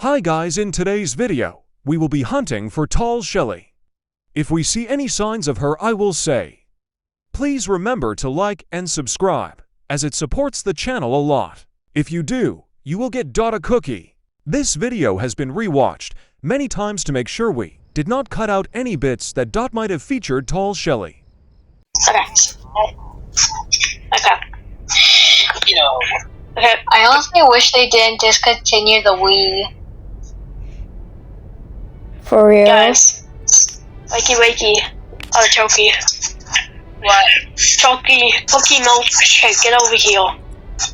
Hi guys, in today's video, we will be hunting for tall Shelly. If we see any signs of her, I will say, please remember to like and subscribe, as it supports the channel a lot. If you do, you will get a cookie. This video has been rewatched many times to make sure we did not cut out any bits that might have featured tall Shelly. Okay. Okay. I honestly wish they didn't discontinue the Wii. For real? Guys. Wakey. Oh, Choky. What? Choky milkshake, get over here.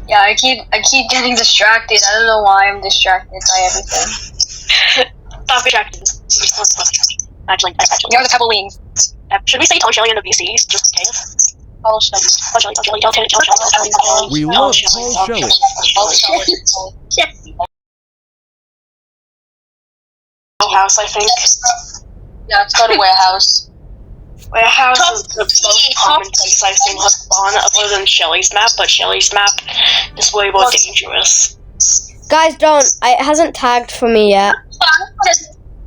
Yeah, I keep getting distracted. I don't know why I'm distracted by everything. Stop distracted. Actually. You're the couple wings. Should we say tell Shelly in the VCs, just in case? Tall Shelly. We love tall Shelly. House, I think. Yeah, let's go to warehouse. Warehouse is the most common place I've seen her spawn, other than Shelly's map, but Shelly's map is way more dangerous. Guys, don't. It hasn't tagged for me yet.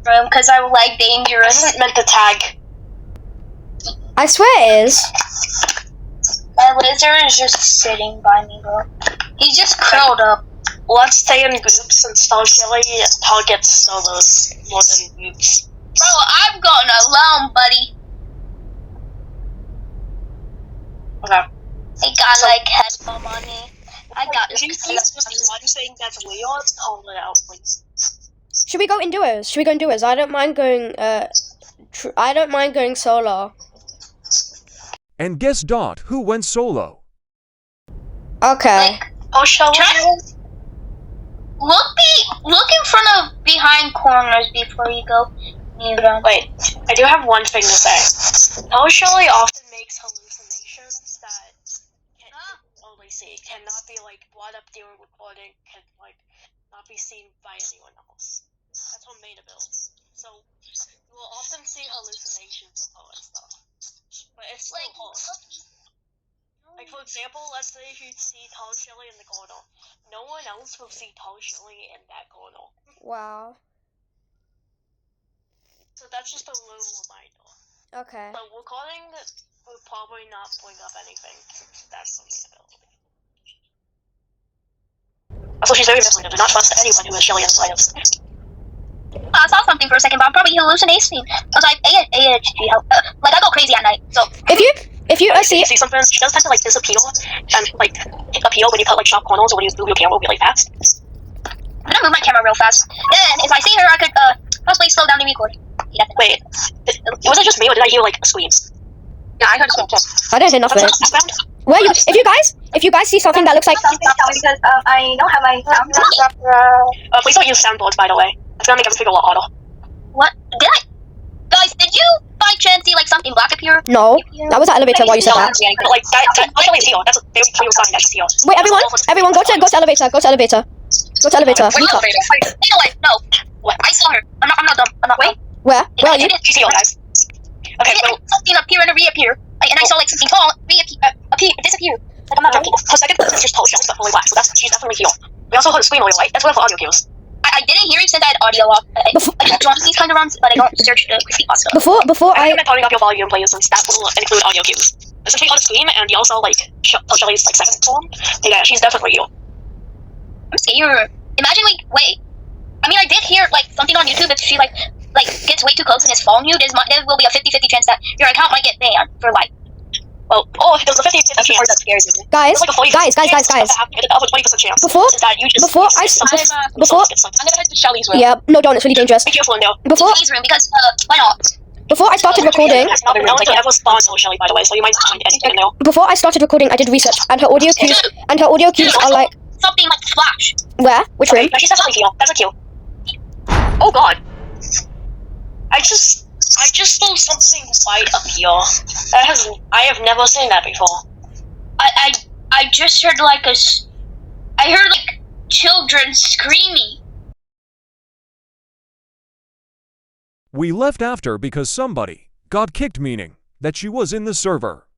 Room, because I like dangerous. This isn't meant to tag. I swear it is. My lizard is just sitting by me, bro. He's just curled up. Let's stay in groups and tell Shelly targets solos more than groups. Bro, I'm going alone, buddy. Okay. I got like head bump on me. I got If you see one saying that's weird, call it out, please. Should we go in duos? I don't mind going. I don't mind going solo. And guess who went solo? Okay. Oh, Shelly. Look in front of behind corners before you go. Wait, I do have one thing to say. Tall Shelly often makes hallucinations that only see cannot be like brought up during recording, can like not be seen by anyone else. That's her main ability. So you will often see hallucinations of her and stuff. But it's still her. Like for example, let's say you see tall Shelly in the corner. No one else will see tall Shelly in that corner. Wow. So that's just a little reminder. Okay. But recording will probably not bring up anything since that's the main ability. Also, she's very vigilant. Do not trust anyone who is Shelly inside of. I saw something for a second, but I'm probably hallucinating. Because I ADHD, like I go crazy at night. So if you see something, she does tend to like disappear and like appear when you put like sharp corners or when you move your camera really fast. I'm gonna move my camera real fast. And if I see her, I could possibly slow down the record. Yeah. Wait, was it just me or did I hear like screams? Yeah, I heard a scream too. I don't hear nothing. Where you? If you guys see something that looks like. Because I don't have my sound. Please don't use soundboards, by the way. It's gonna make everything a lot harder. What? Guys, did you by chance see like something black appear? No, that was the elevator while you said that. But like that actually is here. That's a very clear sign that she's here. Wait, everyone, go to elevator. Go to elevator. Wait, anyway, no. What? I saw her. I'm not dumb. I'm not. Wait. Where are you? She's here, guys. Okay, so something appear and reappear, and I saw like something fall, disappear. Like I'm not joking. her second is just tall Shelly, but fully black, so she's definitely here. We also heard a scream earlier, right? That's one for audio cues. I didn't hear it since I had audio off. I don't these kind of runs, but I don't search the creepypasta. Before I recommend turning up your volume, please, since that will include audio cues. Since we heard a scream, and you also like Shelly's like second form, yeah, she's definitely here. I'm scared. Imagine wait. I mean, I did hear like something on YouTube if she like gets way too close and is following you. There will be a 50-50 chance that your account might get banned for like. Well, if there's a 50-50 chance that scares me. Guys. The other 20% chance Before I I'm gonna head to Shelly's room. Yeah, no, don't. It's really dangerous. Be careful in there. Shelly's room because why not? Before I started recording. No one can ever spawn to Shelly, by the way, so you might find anything in there. Before I started recording, I did research, and her audio cues are like. Something like flash. Where? Which room? No, she's definitely here. That's a cue. Oh god. I just saw something white appear. I have never seen that before. I just heard I heard like children screaming. We left after because somebody got kicked, meaning that she was in the server.